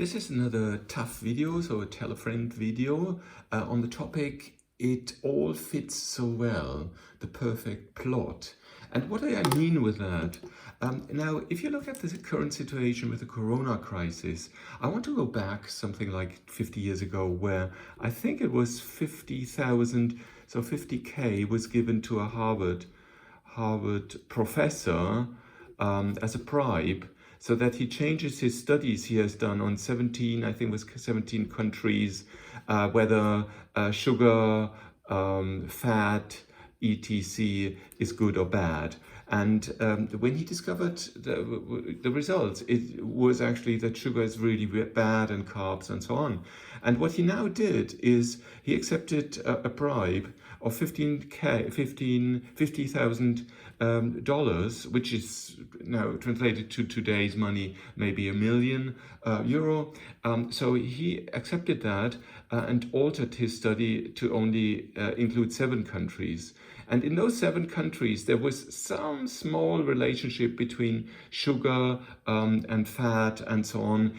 This is another tough video, so a tell a friend video on the topic, it all fits so well, the perfect plot. And what do I mean with that? Now, if you look at the current situation with the corona crisis, I want to go back something like 50 years ago where I think it was 50,000, so 50K was given to a Harvard professor as a bribe, so that he changes his studies he has done on 17, I think it was 17 countries, whether sugar, fat, etc. is good or bad. And when he discovered the results, it was actually that sugar is really bad and carbs and so on. And what he now did is he accepted a bribe of $50,000, which is now translated to today's money, maybe €1 million. So he accepted that and altered his study to only include 7 countries. And in those 7 countries, there was some small relationship between sugar and fat and so on,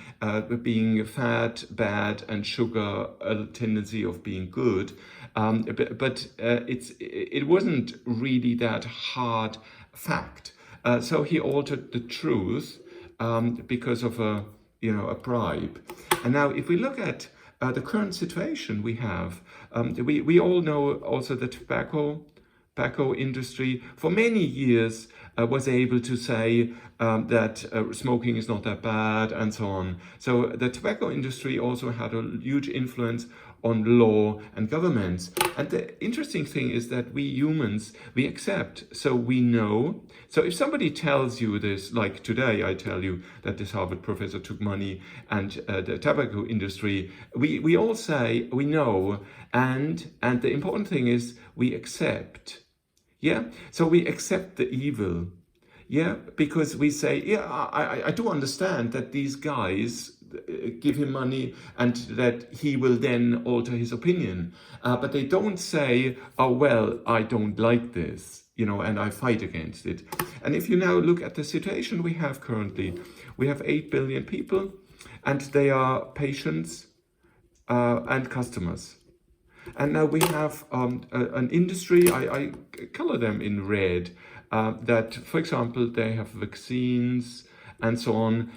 being fat bad and sugar a tendency of being good. But it wasn't really that hard fact. So he altered the truth because of a bribe. And now, if we look at the current situation we have, we all know also the tobacco industry for many years was able to say that smoking is not that bad and so on. So the tobacco industry also had a huge influence on law and governments. And the interesting thing is that we humans, we accept, so we know. So if somebody tells you this, like today I tell you that this Harvard professor took money and the tobacco industry, we all say we know, and the important thing is we accept. Yeah, so we accept the evil. Yeah, because we say, yeah, I do understand that these guys give him money and that he will then alter his opinion. But they don't say, oh, well, I don't like this, and I fight against it. And if you now look at the situation we have currently, we have 8 billion people and they are patients and customers. And now we have an industry, I color them in red, that, for example, they have vaccines and so on,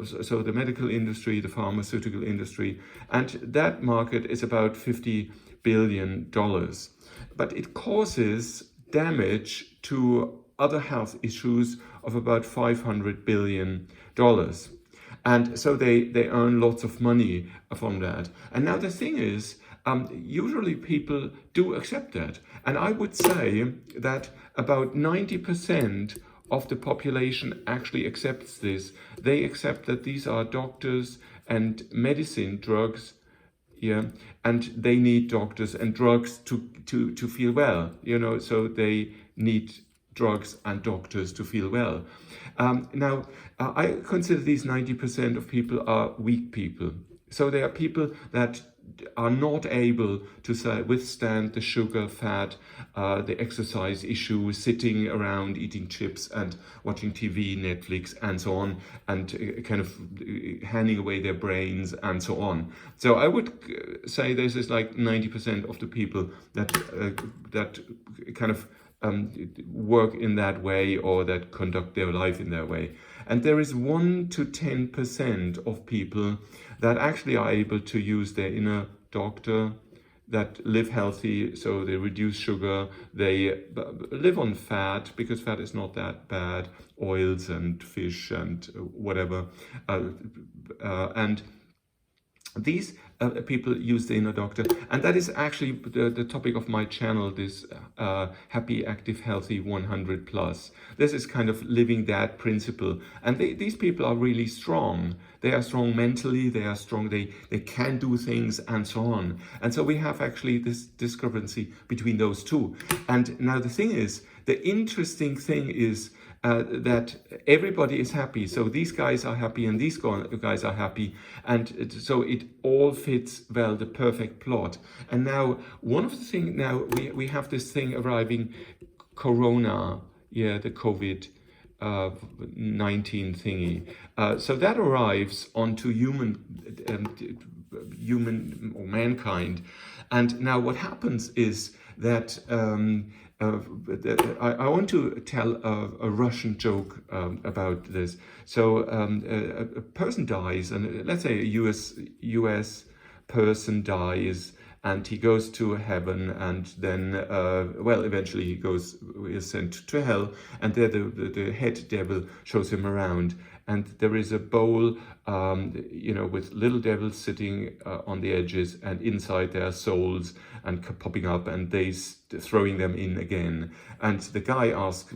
so the medical industry, the pharmaceutical industry, and that market is about $50 billion. But it causes damage to other health issues of about $500 billion. And so they earn lots of money from that. And now the thing is, usually people do accept that. And I would say that about 90% of the population actually accepts this. They accept that these are doctors and medicine, drugs, yeah, and they need doctors and drugs to feel well, so they need drugs and doctors to feel well. Now, I consider these 90% of people are weak people. So they are people that are not able to withstand the sugar, fat, the exercise issue, sitting around eating chips and watching TV, Netflix, and so on, and kind of handing away their brains and so on. So I would say this is like 90% of the people that kind of work in that way or that conduct their life in that way. And there is 1 to 10% of people that actually are able to use their inner doctor, that live healthy, so they reduce sugar, they live on fat, because fat is not that bad, oils and fish and whatever. And these people use the inner doctor, and that is actually the topic of my channel, this Happy, Active, Healthy 100 Plus. This is kind of living that principle. And these people are really strong. They are strong mentally, they are strong, they can do things and so on. And so we have actually this discrepancy between those two. And now the thing is, the interesting thing is that everybody is happy. So these guys are happy and these guys are happy. And so it all fits well, the perfect plot. And now one of the things, now we have this thing arriving, corona, yeah, the COVID 19 thingy. So that arrives onto human or mankind. And now what happens is that I want to tell a Russian joke about this. So a person dies, and let's say a US person dies, and he goes to heaven, and then well, eventually he is sent to hell, and there the head devil shows him around, and there is a bowl, with little devils sitting on the edges, and inside there are souls and popping up, and they throwing them in again. And the guy asks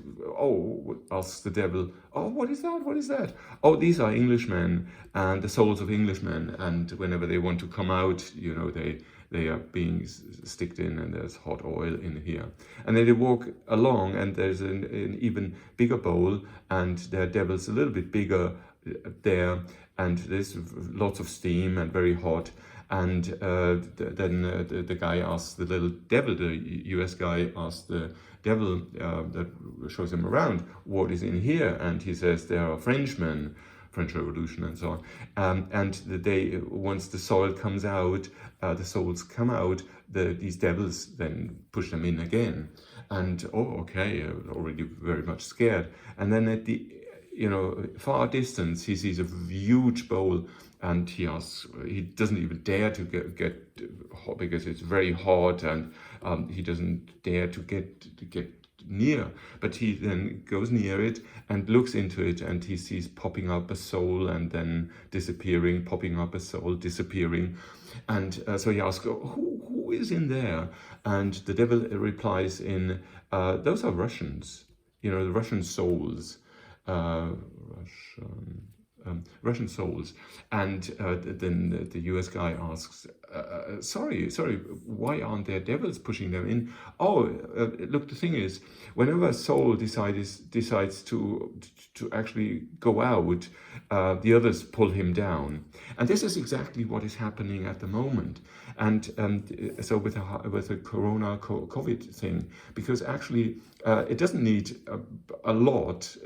the devil, "Oh, what is that? What is that?" "Oh, these are Englishmen, and the souls of Englishmen, and whenever they want to come out, they are being sticked in, and there's hot oil in here." And then they walk along, and there's an even bigger bowl, and there are devils a little bit bigger there, and there's lots of steam and very hot. And then the guy asks the little devil, the US guy asks the devil that shows him around, "What is in here?" And he says, "There are Frenchmen, French Revolution and so on." And once the soil comes out, the souls come out, these devils then push them in again. And okay, already very much scared. And then at the far distance, he sees a huge bowl, and he doesn't even dare to get hot because it's very hot, and he doesn't dare to get near, but he then goes near it and looks into it, and he sees popping up a soul and then disappearing, popping up a soul, disappearing. And so he asks, who is in there? And the devil replies those are Russians, the Russian souls. Russian souls. And then the US guy asks, sorry, why aren't there devils pushing them in? Look, the thing is, whenever a soul decides to actually go out, the others pull him down. And this is exactly what is happening at the moment. And so with the corona COVID thing, because actually it doesn't need a lot,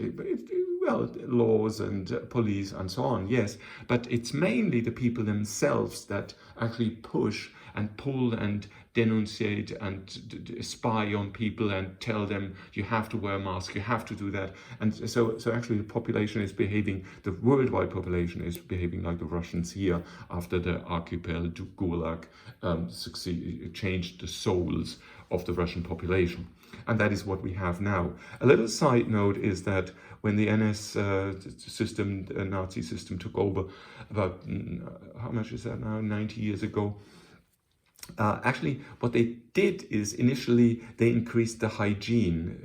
laws and police and so on, yes, but it's mainly the people themselves that actually push and pull and denunciate and spy on people and tell them, you have to wear a mask, you have to do that. And so actually the population is behaving, the worldwide population is behaving like the Russians here after the archipelago Gulag changed the souls of the Russian population. And that is what we have now. A little side note is that when the NS system, the Nazi system, took over about, how much is that now, 90 years ago, actually what they did is initially they increased the hygiene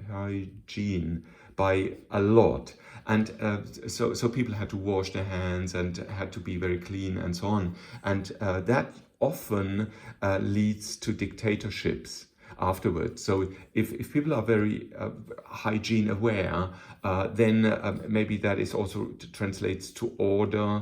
by a lot. And so people had to wash their hands and had to be very clean and so on. And that often leads to dictatorships afterwards. So if people are very hygiene aware, then maybe that is also translates to order,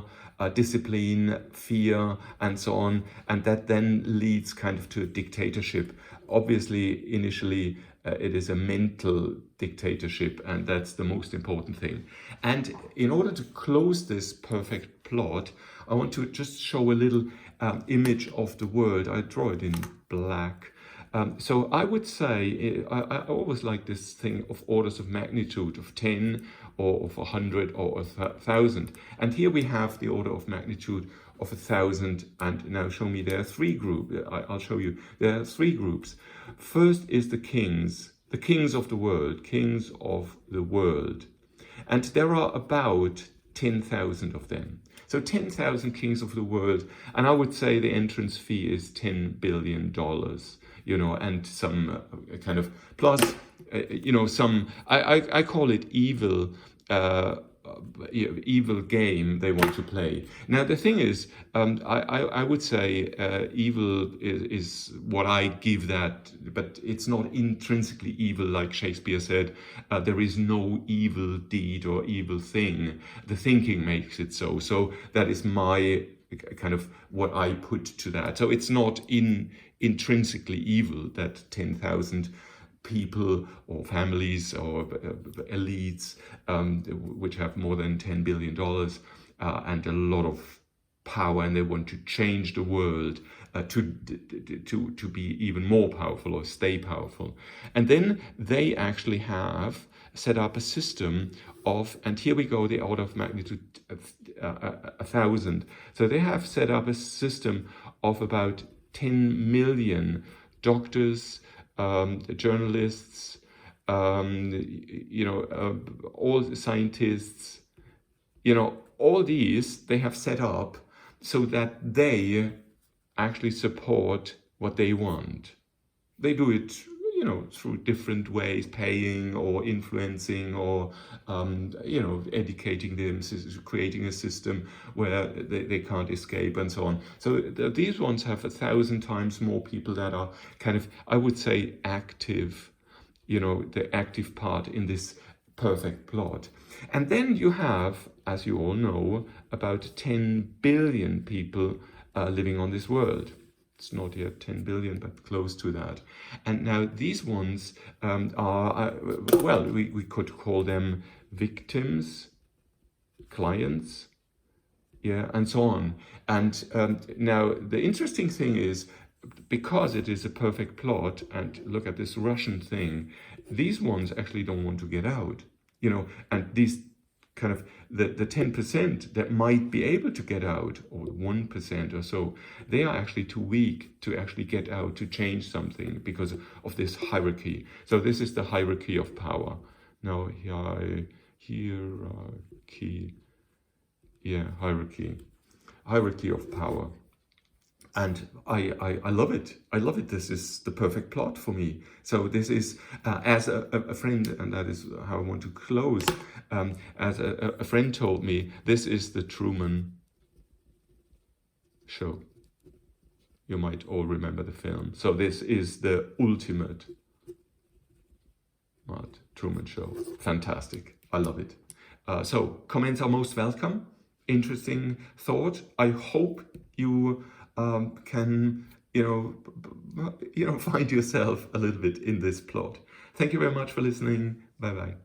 discipline, fear, and so on, and that then leads kind of to a dictatorship. Obviously, initially, it is a mental dictatorship, and that's the most important thing. And in order to close this perfect plot, I want to just show a little image of the world. I draw it in black. So I would say, I always like this thing of orders of magnitude of 10 or of 100 or 1,000. And here we have the order of magnitude of 1,000. And now show me there are three groups. I'll show you. There are three groups. First is the kings of the world, kings of the world. And there are about 10,000 of them. So 10,000 kings of the world. And I would say the entrance fee is $10 billion. And some kind of plus, some, I call it evil game they want to play. Now, the thing is, I would say evil is what I give that, but it's not intrinsically evil, like Shakespeare said. There is no evil deed or evil thing. The thinking makes it so. So that is my kind of what I put to that. So it's not intrinsically evil, that 10,000 people or families or elites which have more than $10 billion and a lot of power, and they want to change the world to be even more powerful or stay powerful. And then they actually have set up a system of, and here we go, the order of magnitude 1,000. So they have set up a system of about 10 million doctors, journalists, all the scientists, all these they have set up so that they actually support what they want. They do it, through different ways, paying or influencing or, educating them, creating a system where they can't escape and so on. So these ones have 1,000 times more people that are kind of, I would say, active, the active part in this perfect plot. And then you have, as you all know, about 10 billion people living on this world. It's not yet 10 billion, but close to that. And now these ones are, well, we could call them victims, clients, yeah, and so on. And now the interesting thing is, because it is a perfect plot, and look at this Russian thing, these ones actually don't want to get out, and these kind of the 10% that might be able to get out, or 1% or so, they are actually too weak to actually get out to change something because of this hierarchy. So this is the hierarchy of power. Now, hierarchy of power. And I love it. I love it. This is the perfect plot for me. So this is, as a friend, and that is how I want to close, as a friend told me, this is the Truman Show. You might all remember the film. So this is the ultimate Truman Show. Fantastic. I love it. So comments are most welcome. Interesting thought. I hope you can, find yourself a little bit in this plot. Thank you very much for listening. Bye-bye.